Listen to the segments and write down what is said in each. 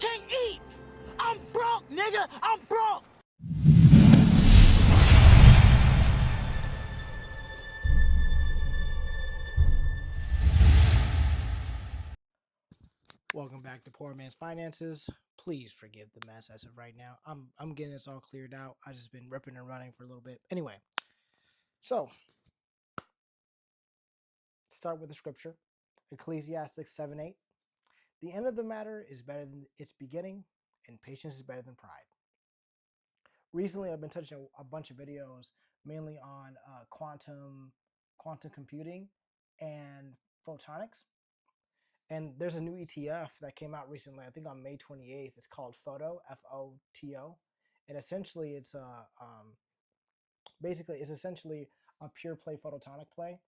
can't eat. I'm broke, nigga. I'm broke. Welcome back to Poor Man's Finances. Please forgive the mess as of right now. I'm getting this all cleared out. I just been ripping and running for a little bit. Anyway, so start with the scripture, Ecclesiastes 7:8. The end of the matter is better than its beginning, and patience is better than pride. Recently, I've been touching a bunch of videos, mainly on quantum computing and photonics. And there's a new ETF that came out recently, I think on May 28th. It's called FOTO, FOTO. And essentially, it's essentially a pure play photonic play.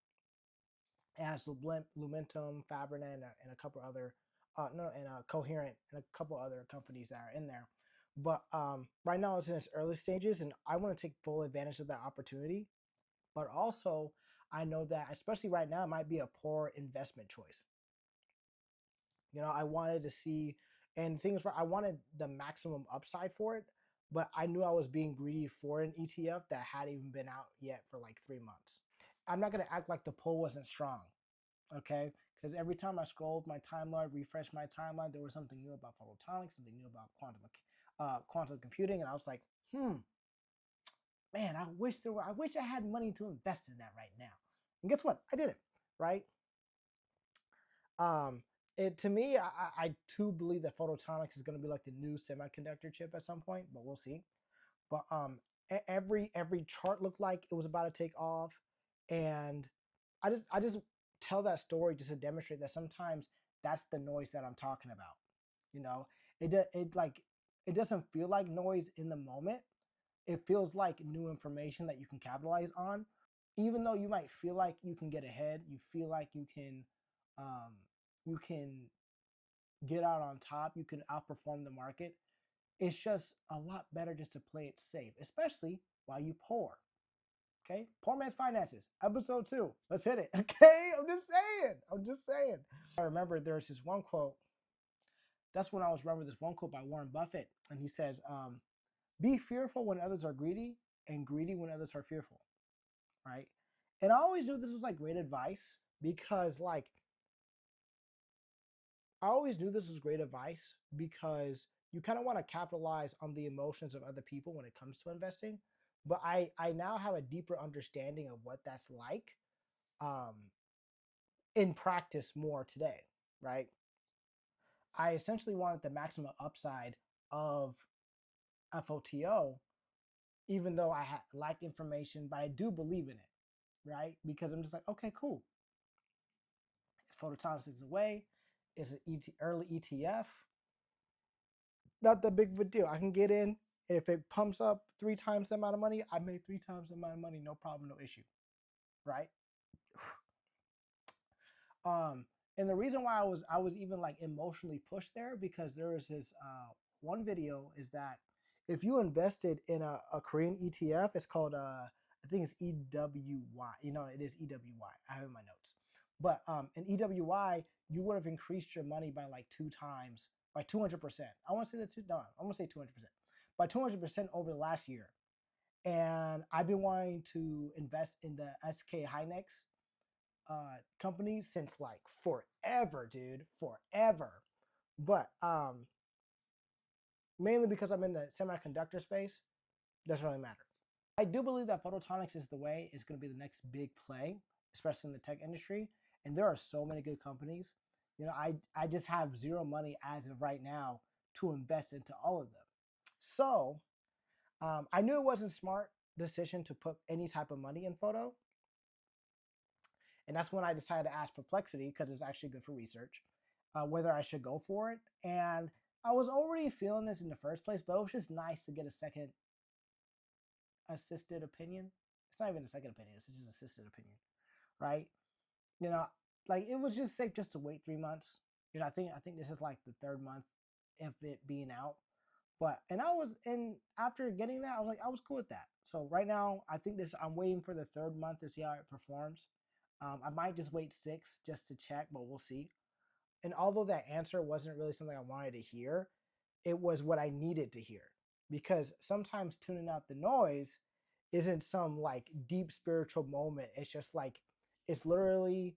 It has Lumentum, Fabrinet, and a couple other, Coherent, and a couple other companies that are in there. But right now it's in its early stages, and I want to take full advantage of that opportunity. But also, I know that, especially right now, it might be a poor investment choice. You know, I wanted to see, and things where I wanted the maximum upside for it, but I knew I was being greedy for an ETF that hadn't even been out yet for like 3 months. I'm not going to act like the pull wasn't strong, okay? Because every time I scrolled my timeline, refreshed my timeline, there was something new about photonics, something new about quantum computing, and I was like, man, I wish I had money to invest in that right now. And guess what? I did it, right? To me, I too believe that photonics is going to be like the new semiconductor chip at some point, but we'll see. But every chart looked like it was about to take off, and I just tell that story just to demonstrate that sometimes that's the noise that I'm talking about. You know, it doesn't feel like noise in the moment. It feels like new information that you can capitalize on, even though you might feel like you can get ahead. You feel like you can get out on top. You can outperform the market. It's just a lot better just to play it safe, especially while you poor. Okay, Poor Man's Finances, episode 2. Let's hit it. Okay, I'm just saying. I remember there's this one quote. That's when I was remembering this one quote by Warren Buffett, and he says, "Be fearful when others are greedy, and greedy when others are fearful." Right? And I always knew this was like great advice because, like, I always knew this was great advice because you kind of want to capitalize on the emotions of other people when it comes to investing. But I now have a deeper understanding of what that's like um, in practice more today, right? I essentially wanted the maximum upside of FOTO, even though I lacked information, but I do believe in it, right? Because I'm just like, okay, cool. It's photonics is away. It's an early ETF. Not that big of a deal. I can get in. If it pumps up 3 times the amount of money, I made 3 times the amount of money. No problem, no issue, right? And the reason why I was even like emotionally pushed there because there was this one video is that if you invested in a Korean ETF, it's called I think it's EWY. You know, it is EWY. I have it in my notes. But in EWY, you would have increased your money by like 2 times, by 200%. I want to say that I want to say 200%, by 200% over the last year. And I've been wanting to invest in the SK Hynix companies since like forever, dude, forever. But mainly because I'm in the semiconductor space, doesn't really matter. I do believe that photonics is the way. It's going to be the next big play, especially in the tech industry. And there are so many good companies. You know, I just have zero money as of right now to invest into all of them. So I knew it wasn't a smart decision to put any type of money in photo. And that's when I decided to ask Perplexity, because it's actually good for research, whether I should go for it. And I was already feeling this in the first place, but it was just nice to get a second assisted opinion. It's not even a second opinion, it's just assisted opinion, right? You know, like it was just safe just to wait 3 months. You know, I think this is like the 3rd month of it being out. But after getting that, I was cool with that. So right now, I'm waiting for the 3rd month to see how it performs. I might just wait 6 just to check, but we'll see. And although that answer wasn't really something I wanted to hear, it was what I needed to hear, because sometimes tuning out the noise isn't some like deep spiritual moment. It's just like, it's literally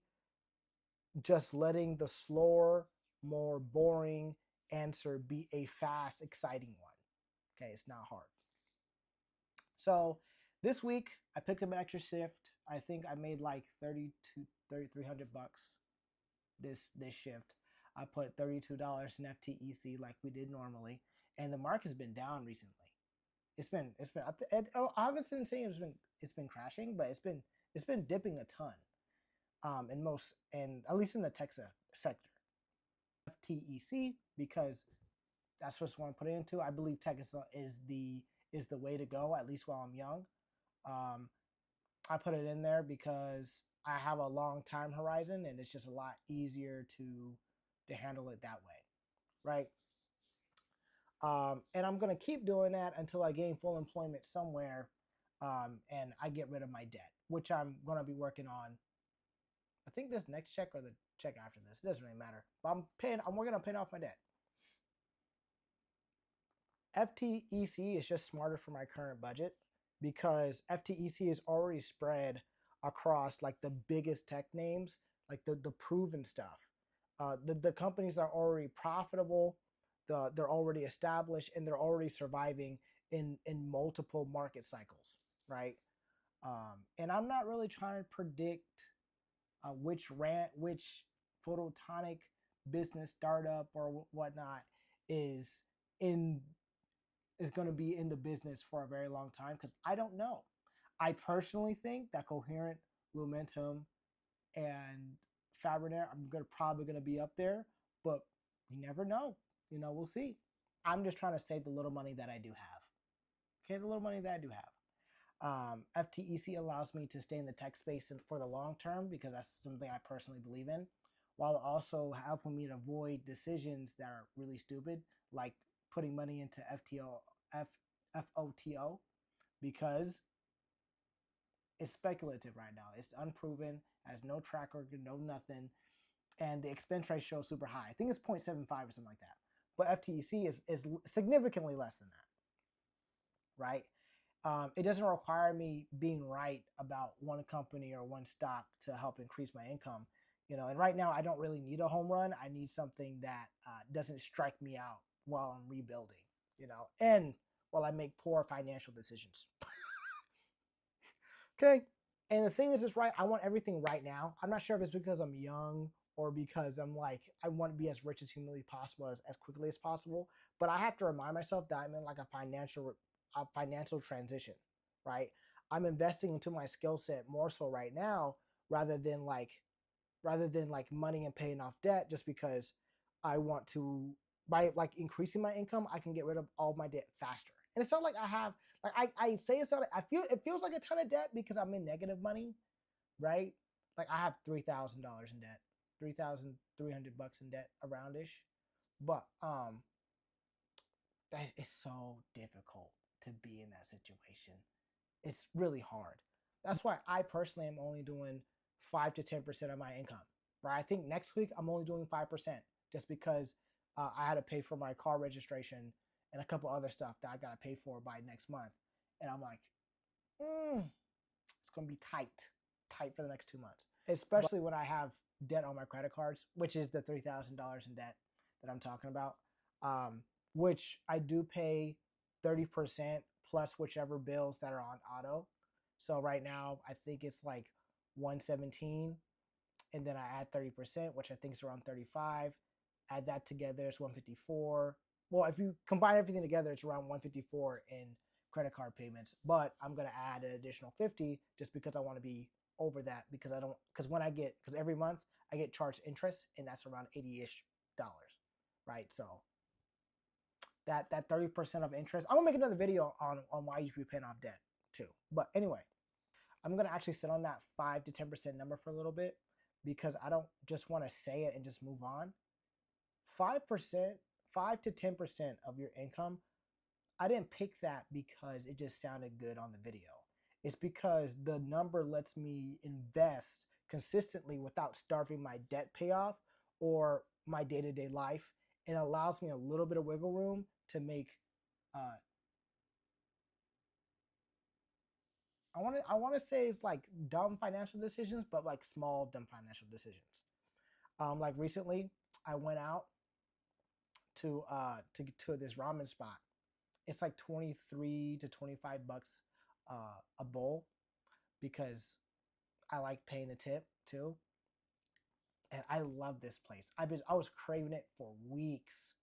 just letting the slower, more boring answer be a fast, exciting one. Okay, it's not hard. So this week I picked up an extra shift. I think I made like 3,300 bucks this shift. I put $32 in FTEC like we did normally, and the market's been down recently. It's been I haven't been saying it's been crashing, but it's been dipping a ton. In most, and at least in the tech sector. FTEC, because that's what I want to put it into. I believe tech is the way to go, at least while I'm young. Um, I put it in there because I have a long time horizon, and it's just a lot easier to handle it that way, right? And I'm gonna keep doing that until I gain full employment somewhere, and I get rid of my debt, which I'm gonna be working on. I think this next check or the check after this, it doesn't really matter. But I'm working on paying off my debt. FTEC is just smarter for my current budget, because FTEC is already spread across like the biggest tech names, like the proven stuff. The companies are already profitable, they're already established, and they're already surviving in multiple market cycles, right? And I'm not really trying to predict which photonic business startup or whatnot is in is going to be in the business for a very long time, because I don't know. I personally think that Coherent, Lumentum, and Fabrinet are probably going to be up there, but you never know. We'll see. I'm just trying to save the little money that I do have. Okay, the little money that I do have. FTEC allows me to stay in the tech space for the long term, because that's something I personally believe in, while also helping me to avoid decisions that are really stupid, like putting money into FOTO, because it's speculative right now. It's unproven, has no track record, no nothing, and the expense ratio is super high. I think it's 0.75 or something like that. But FTEC is significantly less than that, right? It doesn't require me being right about one company or one stock to help increase my income. And right now I don't really need a home run. I need something that doesn't strike me out while I'm rebuilding, and while I make poor financial decisions. Okay. And the thing is, it's right. I want everything right now. I'm not sure if it's because I'm young or because I'm like, I want to be as rich as humanly possible as quickly as possible. But I have to remind myself that I'm in like a financial transition, right? I'm investing into my skill set more so right now, rather than like money and paying off debt, just because I want to, by like increasing my income, I can get rid of all my debt faster. And it's not like I have, like I say it's not, it feels like a ton of debt because I'm in negative money, right? Like I have $3,000 in debt, 3,300 bucks in debt aroundish. But that is so difficult to be in that situation. It's really hard. That's why I personally am only doing 5 to 10% of my income. Right? I think next week I'm only doing 5%, just because I had to pay for my car registration and a couple other stuff that I got to pay for by next month. And I'm like, it's going to be tight for the next 2 months, especially when I have debt on my credit cards, which is the $3,000 in debt that I'm talking about, which I do pay 30% plus whichever bills that are on auto. So right now, I think it's like 117, and then I add 30%, which I think is around 35. Add that together, it's 154. Well, if you combine everything together, it's around 154 in credit card payments. But I'm gonna add an additional 50 just because I want to be over that, because because every month I get charged interest, and that's around 80-ish dollars, right? So that 30% of interest, I'm gonna make another video on why you should be paying off debt too. But anyway, I'm gonna actually sit on that 5 to 10% number for a little bit, because I don't just want to say it and just move on. 5%, 5 to 10% of your income, I didn't pick that because it just sounded good on the video. It's because the number lets me invest consistently without starving my debt payoff or my day-to-day life, it allows me a little bit of wiggle room to make uh, I want to say it's like dumb financial decisions, but like small dumb financial decisions. Like recently, I went out to this ramen spot. It's like 23 to 25 bucks a bowl because I like paying a tip too. And I love this place. I was craving it for weeks,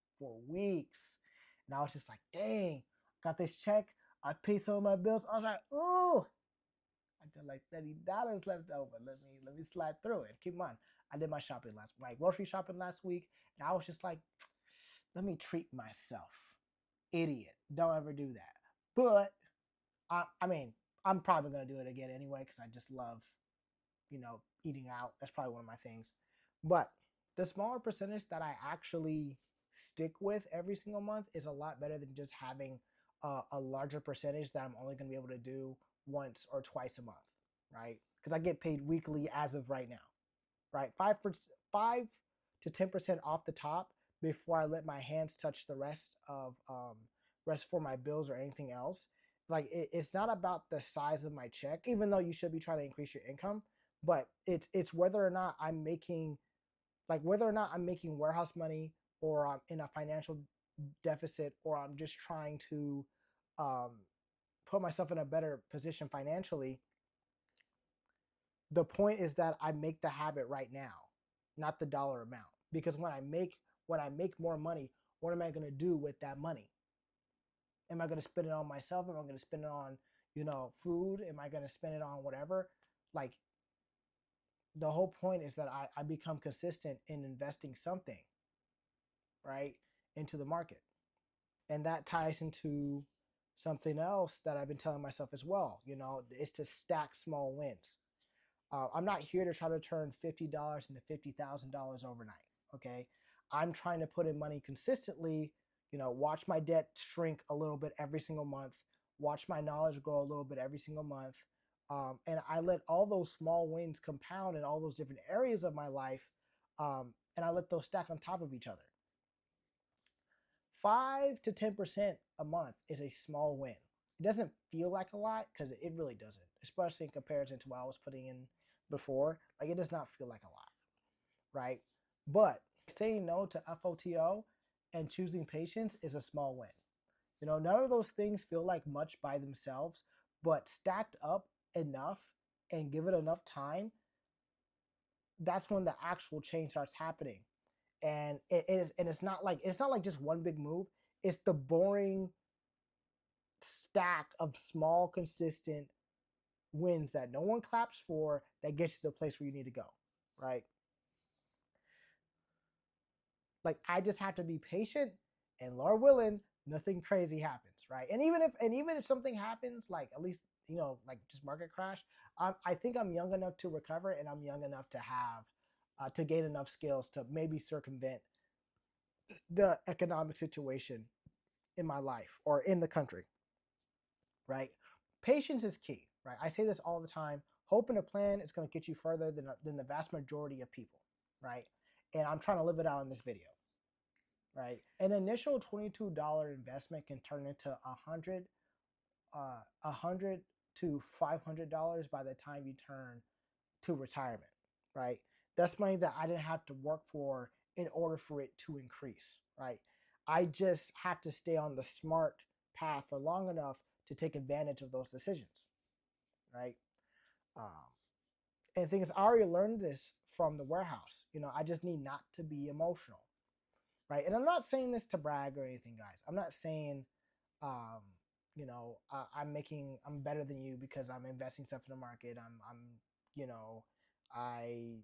and I was just like, dang, got this check. I paid some of my bills. I was like, oh, I got like $30 left over. Let me slide through it. Keep in mind, I did my shopping my grocery shopping last week, and I was just like, let me treat myself. Idiot. Don't ever do that. But I mean, I'm probably gonna do it again anyway because I just love, eating out. That's probably one of my things. But the smaller percentage that I actually stick with every single month is a lot better than just having a larger percentage that I'm only going to be able to do once or twice a month, right? Because I get paid weekly as of right now, right? 5 to 10% off the top before I let my hands touch the rest for my bills or anything else. Like it's not about the size of my check, even though you should be trying to increase your income, but it's whether or not I'm making warehouse money, or I'm in a financial deficit, or I'm just trying to um, put myself in a better position financially. The point is that I make the habit right now, not the dollar amount. Because when I make more money, what am I going to do with that money? Am I going to spend it on myself? Am I going to spend it on, food? Am I going to spend it on whatever? Like, the whole point is that I become consistent in investing something, right, into the market. And that ties into something else that I've been telling myself as well, is to stack small wins. I'm not here to try to turn $50 into $50,000 overnight. Okay. I'm trying to put in money consistently, watch my debt shrink a little bit every single month, watch my knowledge grow a little bit every single month. And I let all those small wins compound in all those different areas of my life. And I let those stack on top of each other. 5 to 10% a month is a small win. It doesn't feel like a lot because it really doesn't, especially in comparison to what I was putting in before. Like, it does not feel like a lot, right? But saying no to FOTO and choosing patience is a small win. None of those things feel like much by themselves, but stacked up enough and give it enough time, that's when the actual change starts happening. And it's not like just one big move. It's the boring stack of small, consistent wins that no one claps for that gets you to the place where you need to go, right? Like, I just have to be patient, and Lord willing, nothing crazy happens, right? And even if something happens, like, at least, like just market crash, I think I'm young enough to recover, and I'm young enough to have to gain enough skills to maybe circumvent the economic situation in my life or in the country, right? Patience is key, right? I say this all the time. Hope and a plan is going to get you further than the vast majority of people, right? And I'm trying to live it out in this video, right? An initial $22 investment can turn into $100 to $500 by the time you turn to retirement, right? That's money that I didn't have to work for in order for it to increase, right? I just have to stay on the smart path for long enough to take advantage of those decisions, right? Um, and the thing is, I already learned this from the warehouse. I just need not to be emotional, right? And I'm not saying this to brag or anything, guys. I'm not saying, um, I'm better than you because I'm investing stuff in the market. You know, I,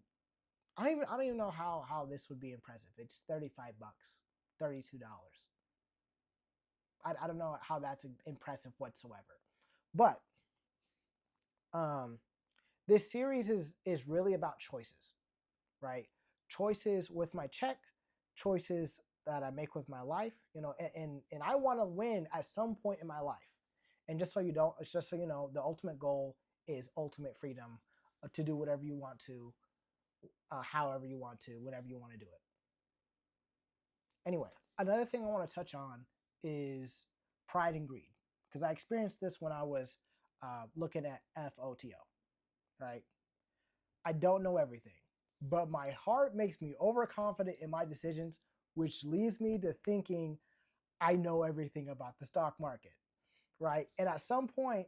I don't even know how this would be impressive. It's 35 bucks, $32. I don't know how that's impressive whatsoever. But this series is really about choices, right? Choices with my check, choices that I make with my life, and I want to win at some point in my life. And just so you know, the ultimate goal is ultimate freedom to do whatever you want to, however you want to, whenever you want to do it. Anyway, another thing I want to touch on is pride and greed, because I experienced this when I was looking at FOTO, right? I don't know everything, but my heart makes me overconfident in my decisions, which leads me to thinking I know everything about the stock market, right? And at some point,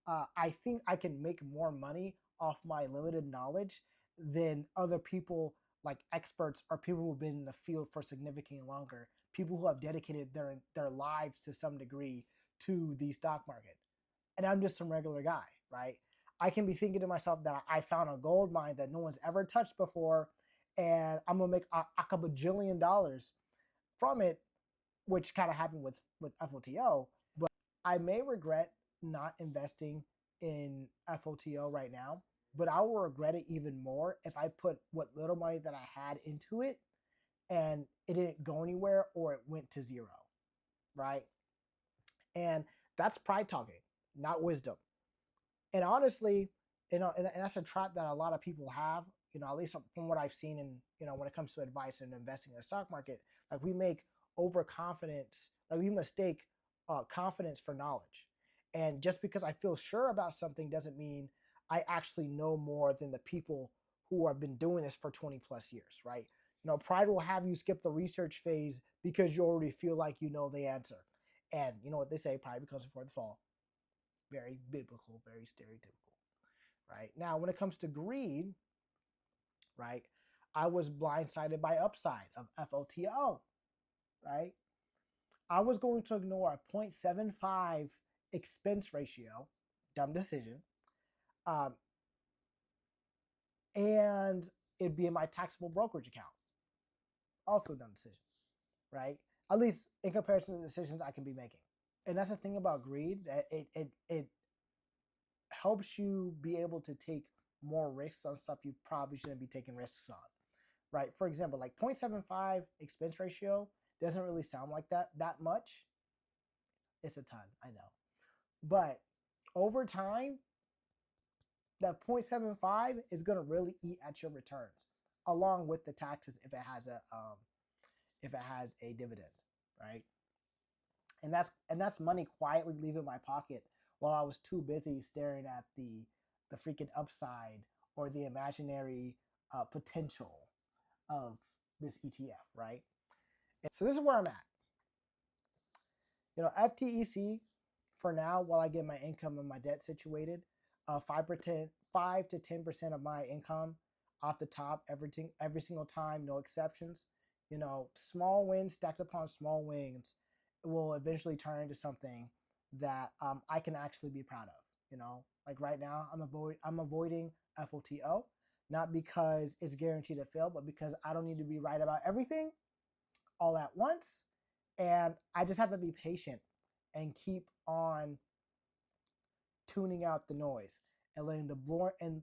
I think I can make more money off my limited knowledge than other people like experts or people who've been in the field for significantly longer, people who have dedicated their lives to some degree to the stock market. And I'm just some regular guy, right? I can be thinking to myself that I found a gold mine that no one's ever touched before, and I'm gonna make a bajillion dollars from it, which kind of happened with FOTO. But I may regret not investing in FOTO right now, but I will regret it even more if I put what little money that I had into it and it didn't go anywhere or it went to zero, right? And that's pride talking, not wisdom. And honestly, and that's a trap that a lot of people have, at least from what I've seen in, when it comes to advice and investing in the stock market, like we make overconfidence, like we mistake confidence for knowledge. And just because I feel sure about something doesn't mean I actually know more than the people who have been doing this for 20 plus years, right? Pride will have you skip the research phase because you already feel like you know the answer. And you know what they say, pride becomes before the fall. Very biblical, very stereotypical, right? Now, when it comes to greed, right, I was blindsided by upside of FOTO, right? I was going to ignore a 0.75 expense ratio, dumb decision, um, and it'd be in my taxable brokerage account, also dumb decision, right? At least in comparison to the decisions I can be making. And that's the thing about greed, that it helps you be able to take more risks on stuff you probably shouldn't be taking risks on, right? For example, like 0.75 expense ratio doesn't really sound like that much. It's a ton, I know. But over time, that 0.75 is going to really eat at your returns along with the taxes if it has a dividend, right? And that's money quietly leaving my pocket while I was too busy staring at the freaking upside or the imaginary potential of this ETF, right? So this is where I'm at. FTEC for now, while I get my income and my debt situated, 5 to 10% of my income off the top, every single time, no exceptions. Small wins stacked upon small wins will eventually turn into something that I can actually be proud of. Like right now, I'm avoiding FOTO, not because it's guaranteed to fail, but because I don't need to be right about everything all at once. And I just have to be patient and keep on tuning out the noise and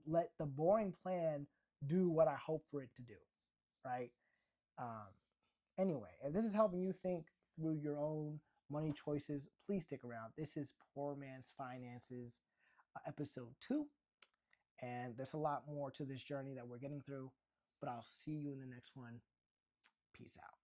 let the boring plan do what I hope for it to do, right? Anyway, if this is helping you think through your own money choices, please stick around. This is Poor Man's Finances, episode 2, and there's a lot more to this journey that we're getting through, but I'll see you in the next one. Peace out.